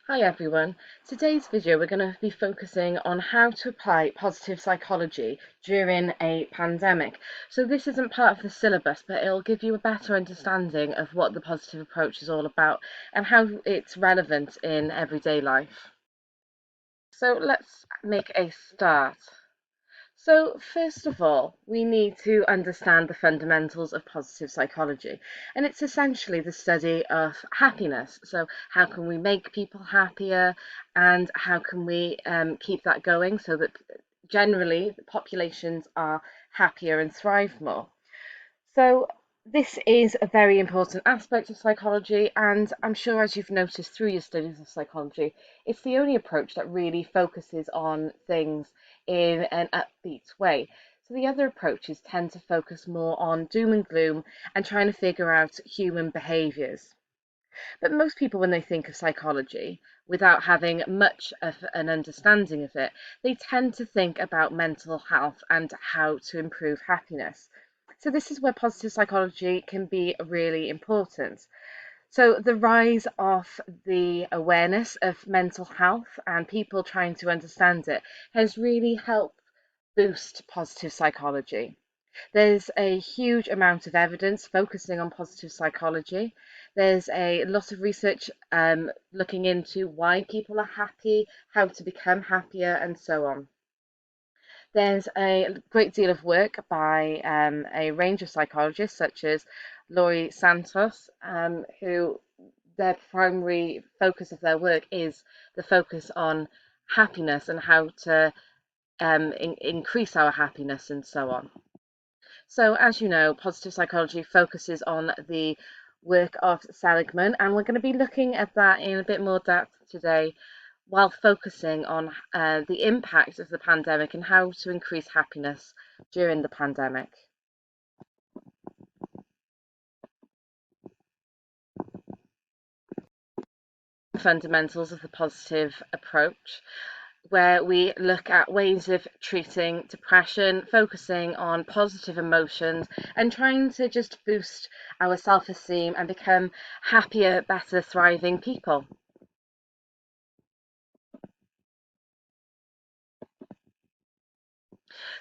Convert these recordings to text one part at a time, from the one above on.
Hi everyone. Today's video we're going to be focusing on how to apply positive psychology during a pandemic. So this isn't part of the syllabus, but it'll give you a better understanding of what the positive approach is all about and how it's relevant in everyday life. So let's make a start. So, first of all, we need to understand the fundamentals of positive psychology, and it's essentially the study of happiness. So, how can we make people happier, and how can we keep that going so that generally the populations are happier and thrive more? So, this is a very important aspect of psychology, and I'm sure as you've noticed through your studies of psychology, it's the only approach that really focuses on things in an upbeat way. So, the other approaches tend to focus more on doom and gloom and trying to figure out human behaviours. But most people, when they think of psychology, without having much of an understanding of it, they tend to think about mental health and how to improve happiness. So this is where positive psychology can be really important. So the rise of the awareness of mental health and people trying to understand it has really helped boost positive psychology. There's a huge amount of evidence focusing on positive psychology. There's a lot of research looking into why people are happy, how to become happier, and so on. There's a great deal of work by a range of psychologists, such as Laurie Santos, who their primary focus of their work is the focus on happiness and how to increase our happiness and so on. So, as you know, positive psychology focuses on the work of Seligman, and we're going to be looking at that in a bit more depth today while focusing on the impact of the pandemic and how to increase happiness during the pandemic. Fundamentals of the positive approach, where we look at ways of treating depression, focusing on positive emotions, and trying to just boost our self esteem and become happier, better, thriving people.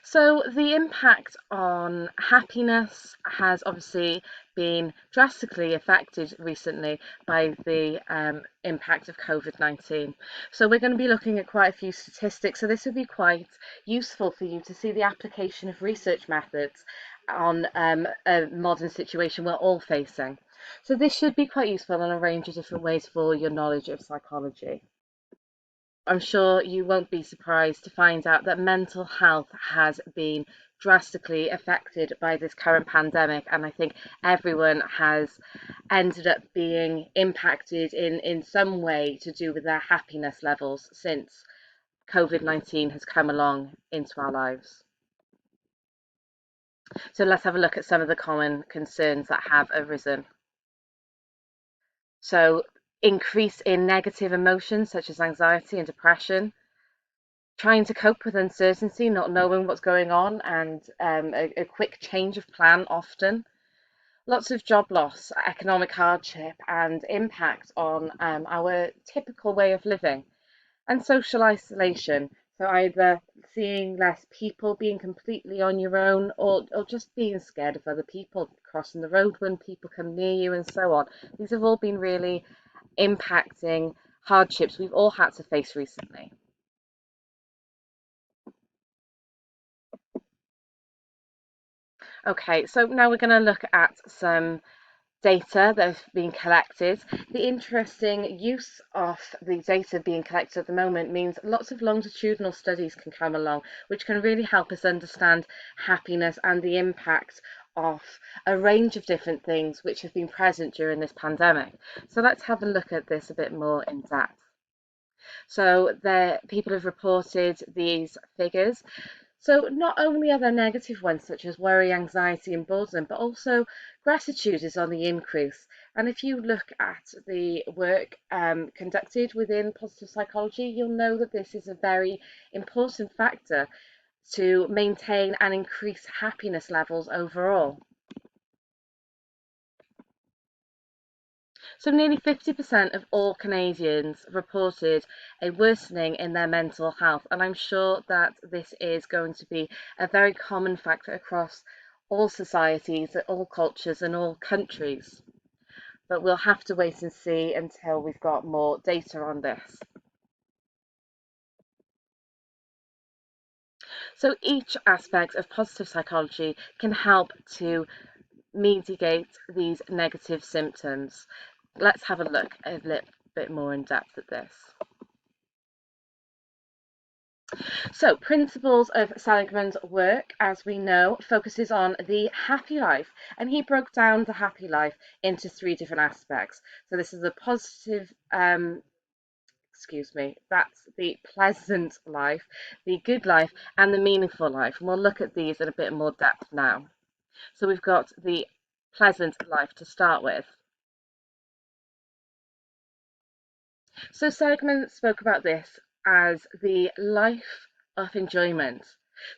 So, the impact on happiness has obviously been drastically affected recently by the impact of COVID-19. So, we're going to be looking at quite a few statistics. So, this would be quite useful for you to see the application of research methods on a modern situation we're all facing. So, this should be quite useful in a range of different ways for your knowledge of psychology. I'm sure you won't be surprised to find out that mental health has been drastically affected by this current pandemic, and I think everyone has ended up being impacted in some way to do with their happiness levels since COVID-19 has come along into our lives. So let's have a look at some of the common concerns that have arisen. So, increase in negative emotions such as anxiety and depression, trying to cope with uncertainty, not knowing what's going on, and a quick change of plan often. Lots of job loss, economic hardship, and impact on our typical way of living, and social isolation. So either seeing less people, being completely on your own, or just being scared of other people, crossing the road when people come near you, and so on. These have all been really impacting hardships we've all had to face recently. Okay, so now we're going to look at some data that have been collected. The interesting use of the data being collected at the moment means lots of longitudinal studies can come along, which can really help us understand happiness and the impact of a range of different things which have been present during this pandemic. So let's have a look at this a bit more in depth. So people have reported these figures. So not only are there negative ones such as worry, anxiety and boredom, but also gratitude is on the increase. And if you look at the work conducted within positive psychology, you'll know that this is a very important factor to maintain and increase happiness levels overall. So nearly 50% of all Canadians reported a worsening in their mental health, and I'm sure that this is going to be a very common factor across all societies, all cultures and all countries. But we'll have to wait and see until we've got more data on this. So each aspect of positive psychology can help to mitigate these negative symptoms. Let's have a look a little bit more in depth at this. So, principles of Seligman's work, as we know, focuses on the happy life, and he broke down the happy life into three different aspects. So this is the positive, that's the pleasant life, the good life, and the meaningful life. And we'll look at these in a bit more depth now. So we've got the pleasant life to start with. So Seligman spoke about this as the life of enjoyment.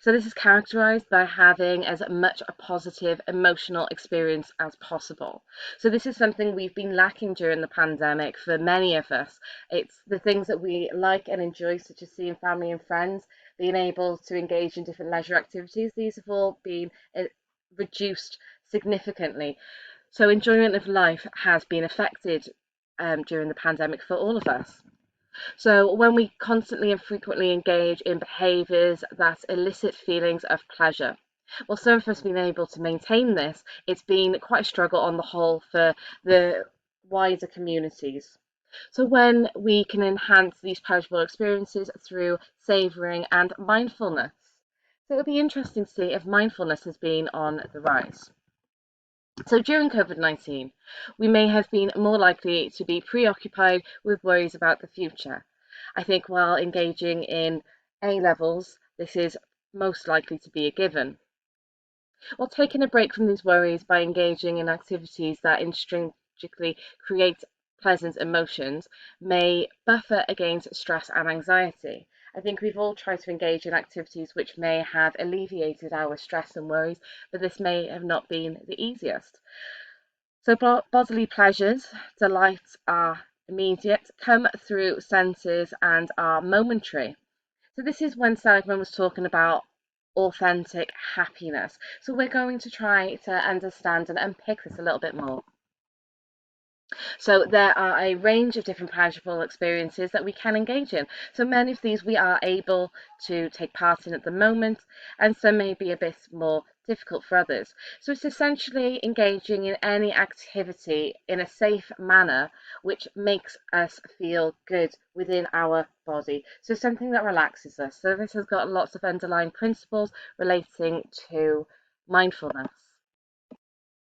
So this is characterized by having as much a positive emotional experience as possible. So this is something we've been lacking during the pandemic for many of us. It's the things that we like and enjoy, such as seeing family and friends, being able to engage in different leisure activities. These have all been reduced significantly. So enjoyment of life has been affected during the pandemic for all of us. So when we constantly and frequently engage in behaviours that elicit feelings of pleasure, well, some of us have been able to maintain this. It's been quite a struggle on the whole for the wider communities. So when we can enhance these pleasurable experiences through savouring and mindfulness. So it'll be interesting to see if mindfulness has been on the rise. So during COVID-19, we may have been more likely to be preoccupied with worries about the future. I think while engaging in A levels, this is most likely to be a given. Or taking a break from these worries by engaging in activities that intrinsically create pleasant emotions may buffer against stress and anxiety. I think we've all tried to engage in activities which may have alleviated our stress and worries, but this may have not been the easiest. So bodily pleasures, delights are immediate, come through senses and are momentary. So this is when Seligman was talking about authentic happiness. So we're going to try to understand and unpick this a little bit more. So there are a range of different pleasurable experiences that we can engage in. So many of these we are able to take part in at the moment, and some may be a bit more difficult for others. So it's essentially engaging in any activity in a safe manner which makes us feel good within our body. So something that relaxes us. So this has got lots of underlying principles relating to mindfulness.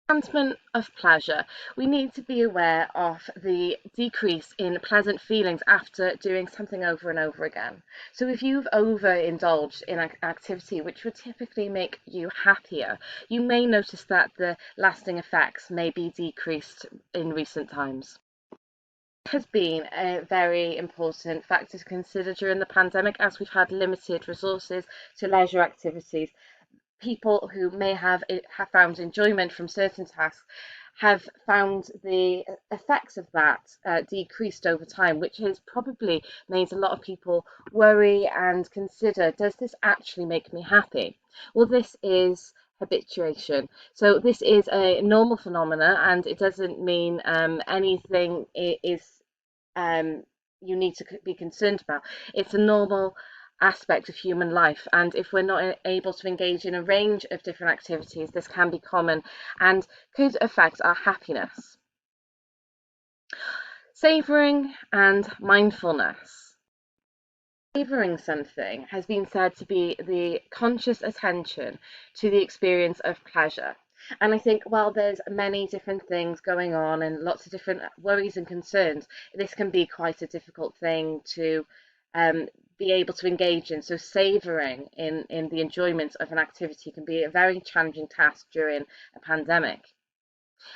Enhancement of pleasure. We need to be aware of the decrease in pleasant feelings after doing something over and over again. So if you've overindulged in an activity which would typically make you happier, you may notice that the lasting effects may be decreased in recent times. Has been a very important factor to consider during the pandemic, as we've had limited resources to leisure activities. People who may have found enjoyment from certain tasks have found the effects of that decreased over time, which has probably made a lot of people worry and consider, does this actually make me happy? Well, this is habituation. So this is a normal phenomena, and it doesn't mean anything is you need to be concerned about. It's a normal aspect of human life, and if we're not able to engage in a range of different activities, this can be common and could affect our happiness. Savouring and mindfulness. Savouring something has been said to be the conscious attention to the experience of pleasure. And I think while there's many different things going on and lots of different worries and concerns, this can be quite a difficult thing to be able to engage in. So savouring in the enjoyment of an activity can be a very challenging task during a pandemic.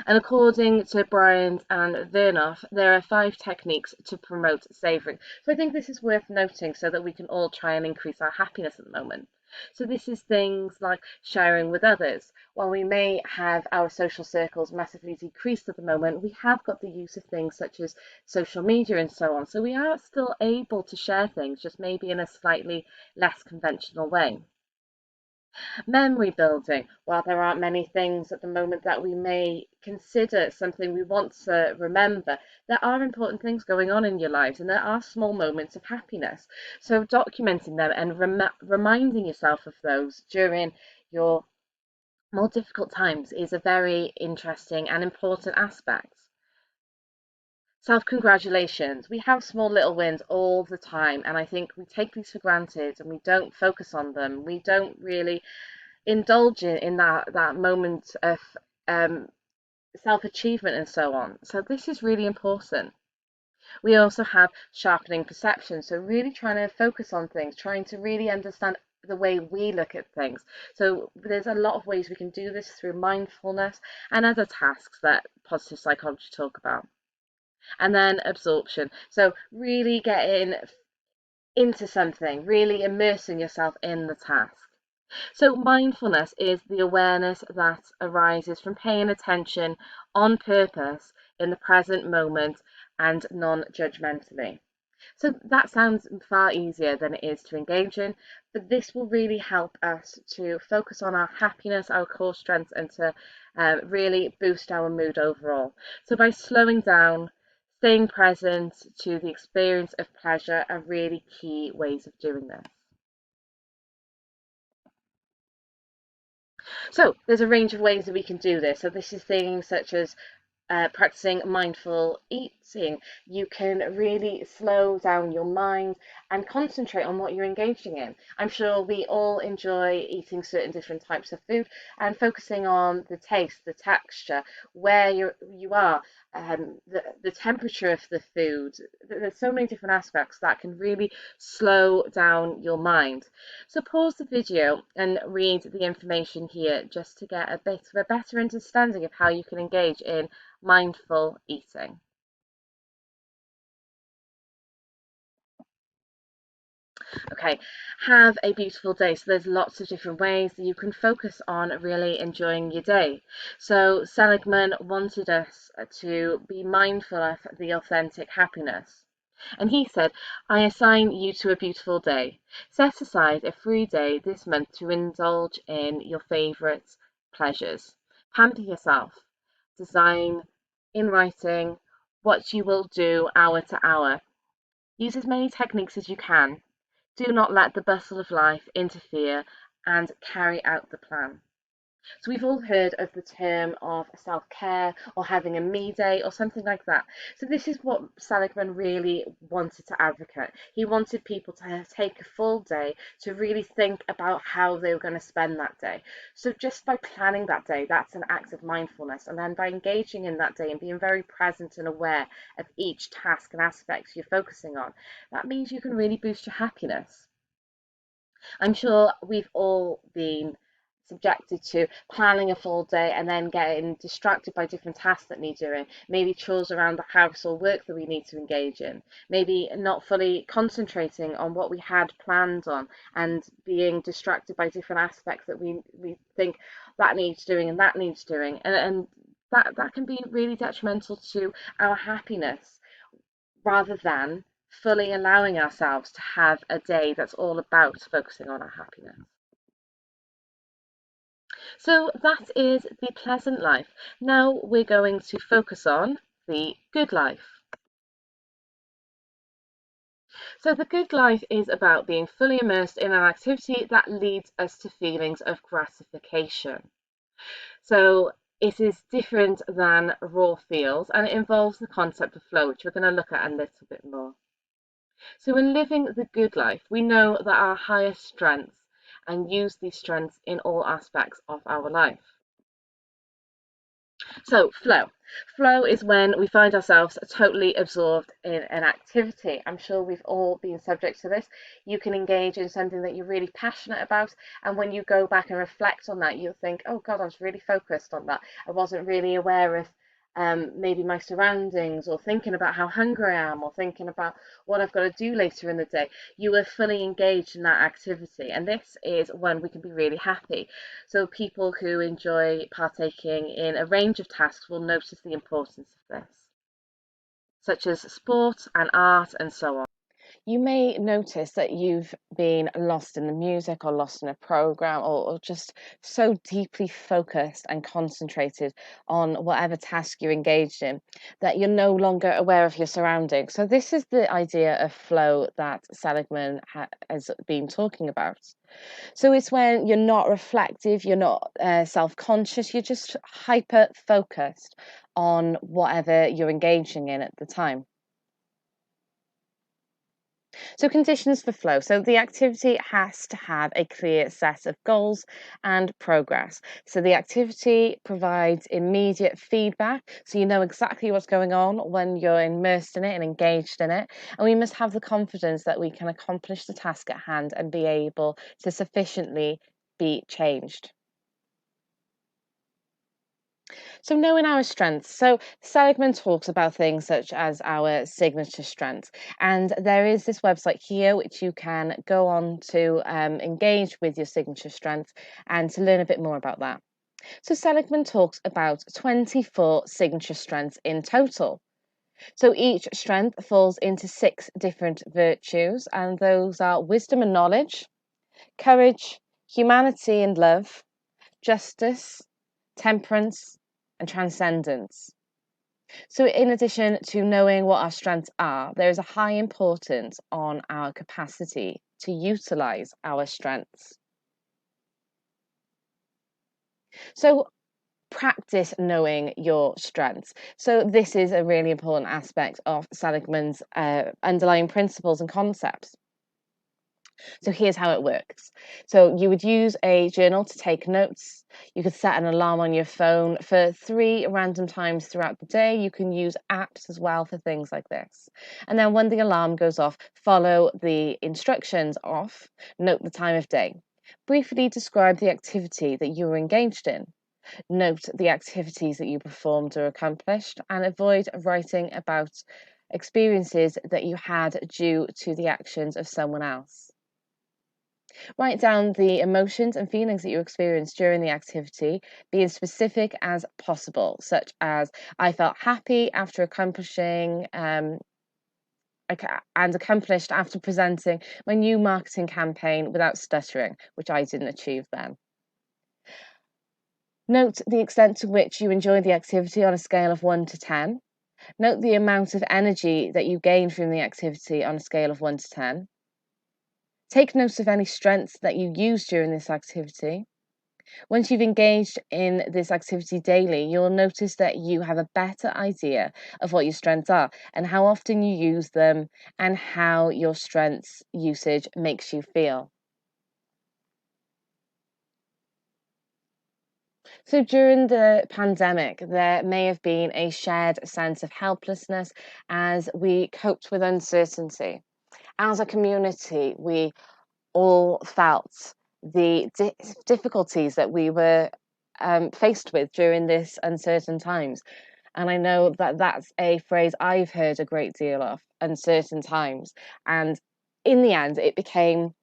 And according to Bryant and Vernoff, there are 5 techniques to promote savouring. So I think this is worth noting so that we can all try and increase our happiness at the moment. So this is things like sharing with others. While we may have our social circles massively decreased at the moment, we have got the use of things such as social media and so on. So we are still able to share things, just maybe in a slightly less conventional way. Memory building. While there aren't many things at the moment that we may consider something we want to remember, there are important things going on in your lives and there are small moments of happiness. So documenting them and reminding yourself of those during your more difficult times is a very interesting and important aspect. Self-congratulations. We have small little wins all the time, and I think we take these for granted and we don't focus on them. We don't really indulge in that moment of um, self-achievement and so on. So this is really important. We also have sharpening perception, so really trying to focus on things, trying to really understand the way we look at things. So there's a lot of ways we can do this through mindfulness and other tasks that positive psychology talk about. And then absorption, so really getting into something, really immersing yourself in the task. So, mindfulness is the awareness that arises from paying attention on purpose in the present moment and non judgmentally. So, that sounds far easier than it is to engage in, but this will really help us to focus on our happiness, our core strengths, and to really boost our mood overall. So, by slowing down, staying present to the experience of pleasure are really key ways of doing this. So there's a range of ways that we can do this. So this is things such as practicing mindful eating. You can really slow down your mind and concentrate on what you're engaging in. I'm sure we all enjoy eating certain different types of food and focusing on the taste, the texture, where you are, the temperature of the food. There's so many different aspects that can really slow down your mind. So pause the video and read the information here just to get a bit of a better understanding of how you can engage in mindful eating. Okay, have a beautiful day. So there's lots of different ways that you can focus on really enjoying your day. So Seligman wanted us to be mindful of the authentic happiness. And he said, I assign you to a beautiful day. Set aside a free day this month to indulge in your favourite pleasures. Pamper yourself. Design in writing what you will do hour to hour. Use as many techniques as you can. Do not let the bustle of life interfere and carry out the plan. So we've all heard of the term of self-care or having a me day or something like that. So this is what Seligman really wanted to advocate. He wanted people to take a full day to really think about how they were going to spend that day. So just by planning that day, that's an act of mindfulness. And then by engaging in that day and being very present and aware of each task and aspect you're focusing on, that means you can really boost your happiness. I'm sure we've all been subjected to planning a full day and then getting distracted by different tasks that need doing, maybe chores around the house or work that we need to engage in, maybe not fully concentrating on what we had planned on and being distracted by different aspects that we think that needs doing and that needs doing. And that can be really detrimental to our happiness rather than fully allowing ourselves to have a day that's all about focusing on our happiness. So that is the pleasant life. Now we're going to focus on the good life. So the good life is about being fully immersed in an activity that leads us to feelings of gratification. So it is different than raw feels and it involves the concept of flow, which we're going to look at a little bit more. So in living the good life, we know that our highest strengths and use these strengths in all aspects of our life. So flow. Flow is when we find ourselves totally absorbed in an activity. I'm sure we've all been subject to this. You can engage in something that you're really passionate about, and when you go back and reflect on that, you'll think, oh God, I was really focused on that. I wasn't really aware of maybe my surroundings, or thinking about how hungry I am, or thinking about what I've got to do later in the day. You are fully engaged in that activity, and this is when we can be really happy. So people who enjoy partaking in a range of tasks will notice the importance of this, such as sport and art and so on. You may notice that you've been lost in the music, or lost in a program, or just so deeply focused and concentrated on whatever task you're engaged in that you're no longer aware of your surroundings. So this is the idea of flow that Seligman has been talking about. So it's when you're not reflective, you're not self-conscious, you're just hyper focused on whatever you're engaging in at the time. So conditions for flow. So the activity has to have a clear set of goals and progress. So the activity provides immediate feedback. So you know exactly what's going on when you're immersed in it and engaged in it. And we must have the confidence that we can accomplish the task at hand and be able to sufficiently be changed. So knowing our strengths. So Seligman talks about things such as our signature strengths. And there is this website here which you can go on to engage with your signature strengths and to learn a bit more about that. So Seligman talks about 24 signature strengths in total. So each strength falls into 6 different virtues, and those are wisdom and knowledge, courage, humanity and love, justice, temperance, and transcendence. So, in addition to knowing what our strengths are, there is a high importance on our capacity to utilize our strengths. So, practice knowing your strengths. So, this is a really important aspect of Seligman's underlying principles and concepts. So here's how it works. So you would use a journal to take notes. You could set an alarm on your phone for 3 random times throughout the day. You can use apps as well for things like this. And then when the alarm goes off, follow the instructions off. Note the time of day. Briefly describe the activity that you were engaged in. Note the activities that you performed or accomplished, and avoid writing about experiences that you had due to the actions of someone else. Write down the emotions and feelings that you experienced during the activity, being specific as possible, such as I felt happy after accomplishing and accomplished after presenting my new marketing campaign without stuttering, which I didn't achieve then. Note the extent to which you enjoy the activity on a scale of 1 to 10. Note the amount of energy that you gain from the activity on a scale of 1 to 10. Take note of any strengths that you use during this activity. Once you've engaged in this activity daily, you'll notice that you have a better idea of what your strengths are and how often you use them and how your strengths usage makes you feel. So during the pandemic, there may have been a shared sense of helplessness as we coped with uncertainty. As a community, we all felt the difficulties that we were faced with during this uncertain times. And I know that that's a phrase I've heard a great deal of, uncertain times. And in the end, it became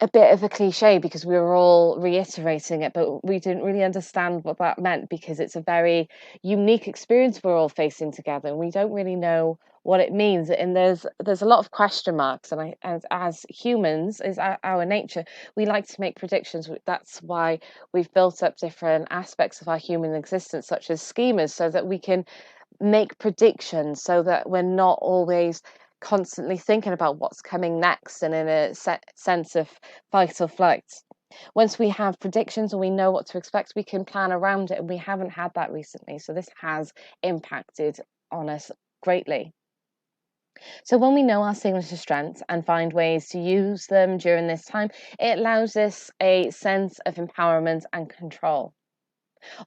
a bit of a cliche because we were all reiterating it, but we didn't really understand what that meant because it's a very unique experience we're all facing together, and we don't really know what it means. And there's a lot of question marks, and as humans, is our nature, we like to make predictions. That's why we've built up different aspects of our human existence, such as schemas, so that we can make predictions, so that we're not always constantly thinking about what's coming next and in a sense of fight or flight. Once we have predictions and we know what to expect, we can plan around it, and we haven't had that recently. So this has impacted on us greatly. So when we know our signature strengths and find ways to use them during this time, it allows us a sense of empowerment and control.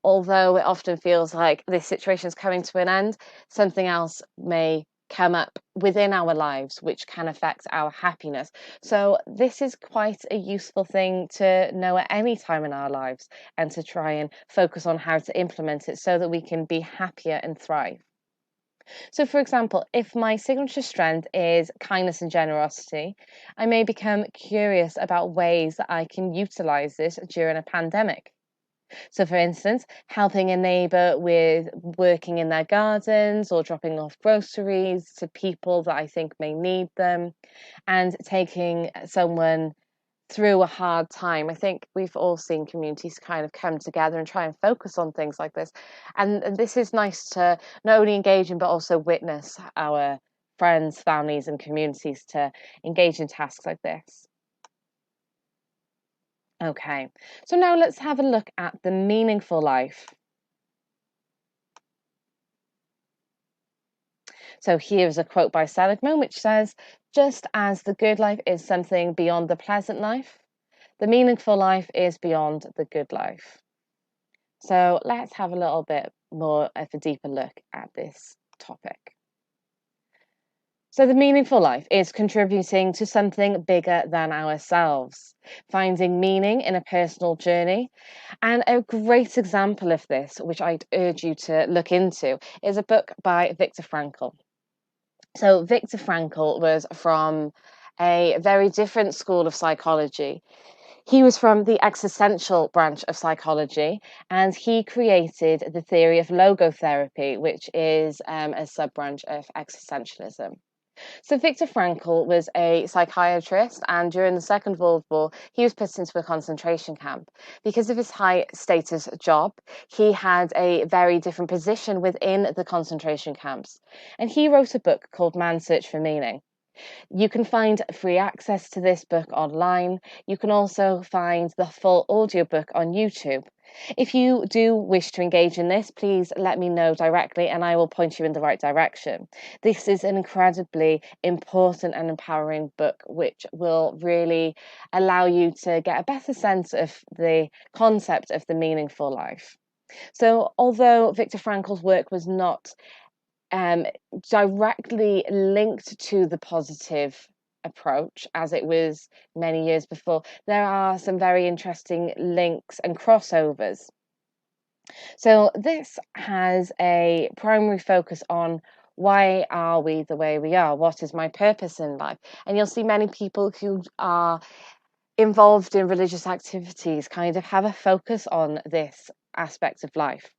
Although it often feels like this situation is coming to an end, something else may come up within our lives which can affect our happiness. So this is quite a useful thing to know at any time in our lives, and to try and focus on how to implement it so that we can be happier and thrive. So, for example, if my signature strength is kindness and generosity, I may become curious about ways that I can utilize this during a pandemic. So, for instance, helping a neighbour with working in their gardens, or dropping off groceries to people that I think may need them, and taking someone through a hard time. I think we've all seen communities kind of come together and try and focus on things like this. And this is nice to not only engage in, but also witness our friends, families, and communities to engage in tasks like this. Okay, so now let's have a look at the meaningful life. So here's a quote by Seligman, which says, "Just as the good life is something beyond the pleasant life, the meaningful life is beyond the good life." So let's have a little bit more of a deeper look at this topic. So the meaningful life is contributing to something bigger than ourselves, finding meaning in a personal journey. And a great example of this, which I'd urge you to look into, is a book by Viktor Frankl. So Viktor Frankl was from a very different school of psychology. He was from the existential branch of psychology, and he created the theory of logotherapy, which is a sub-branch of existentialism. So Viktor Frankl was a psychiatrist, and during the Second World War, he was put into a concentration camp. Because of his high status job, he had a very different position within the concentration camps. And he wrote a book called Man's Search for Meaning. You can find free access to this book online. You can also find the full audiobook on YouTube. If you do wish to engage in this, please let me know directly and I will point you in the right direction. This is an incredibly important and empowering book which will really allow you to get a better sense of the concept of the meaningful life. So, although Viktor Frankl's work was not directly linked to the positive approach as it was many years before, there are some very interesting links and crossovers. So this has a primary focus on why are we the way we are? What is my purpose in life? And you'll see many people who are involved in religious activities kind of have a focus on this aspect of life.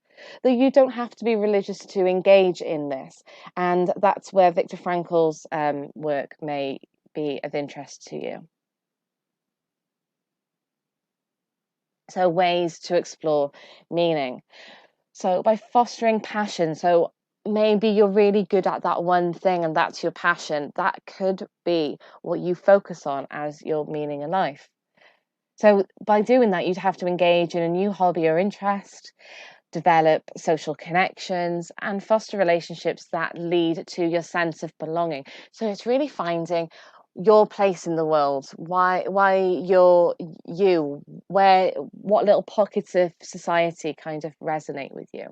Though you don't have to be religious to engage in this, and that's where Viktor Frankl's work may be of interest to you. So, ways to explore meaning. So, by fostering passion, so maybe you're really good at that one thing and that's your passion, that could be what you focus on as your meaning in life. So, by doing that, you'd have to engage in a new hobby or interest, develop social connections, and foster relationships that lead to your sense of belonging. So, it's really finding your place in the world, why you're you, what little pockets of society kind of resonate with you.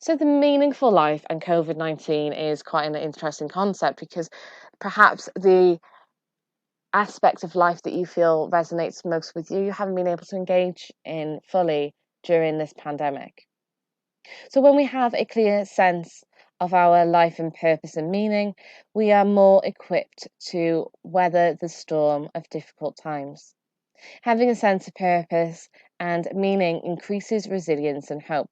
So, the meaningful life and COVID-19 is quite an interesting concept because perhaps the aspect of life that you feel resonates most with you haven't been able to engage in fully during this pandemic. So, when we have a clear sense of our life and purpose and meaning, we are more equipped to weather the storm of difficult times. Having a sense of purpose and meaning increases resilience and hope.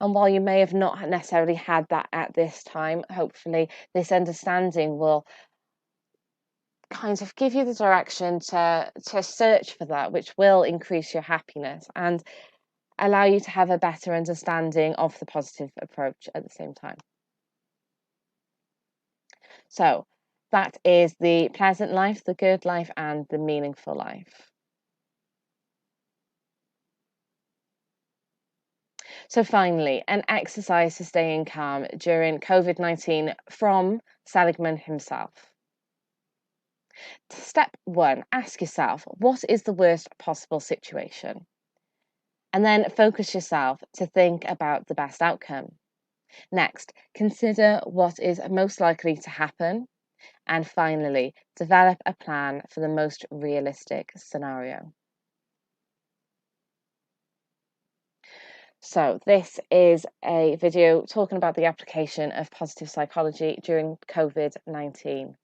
And while you may have not necessarily had that at this time, hopefully this understanding will kind of give you the direction to search for that, which will increase your happiness and allow you to have a better understanding of the positive approach at the same time. So that is the pleasant life, the good life, and the meaningful life. So finally, an exercise to staying calm during COVID-19 from Seligman himself. Step 1, ask yourself, what is the worst possible situation? And then focus yourself to think about the best outcome. Next, consider what is most likely to happen. And finally, develop a plan for the most realistic scenario. So this is a video talking about the application of positive psychology during COVID-19.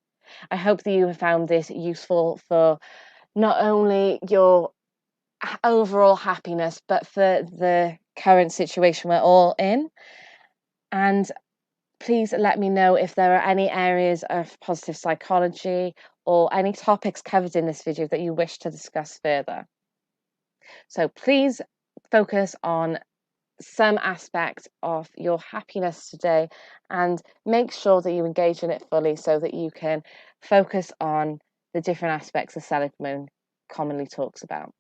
I hope that you have found this useful for not only your overall happiness, but for the current situation we're all in. And please let me know if there are any areas of positive psychology or any topics covered in this video that you wish to discuss further. So please focus on some aspect of your happiness today and make sure that you engage in it fully so that you can focus on the different aspects that Seligman commonly talks about.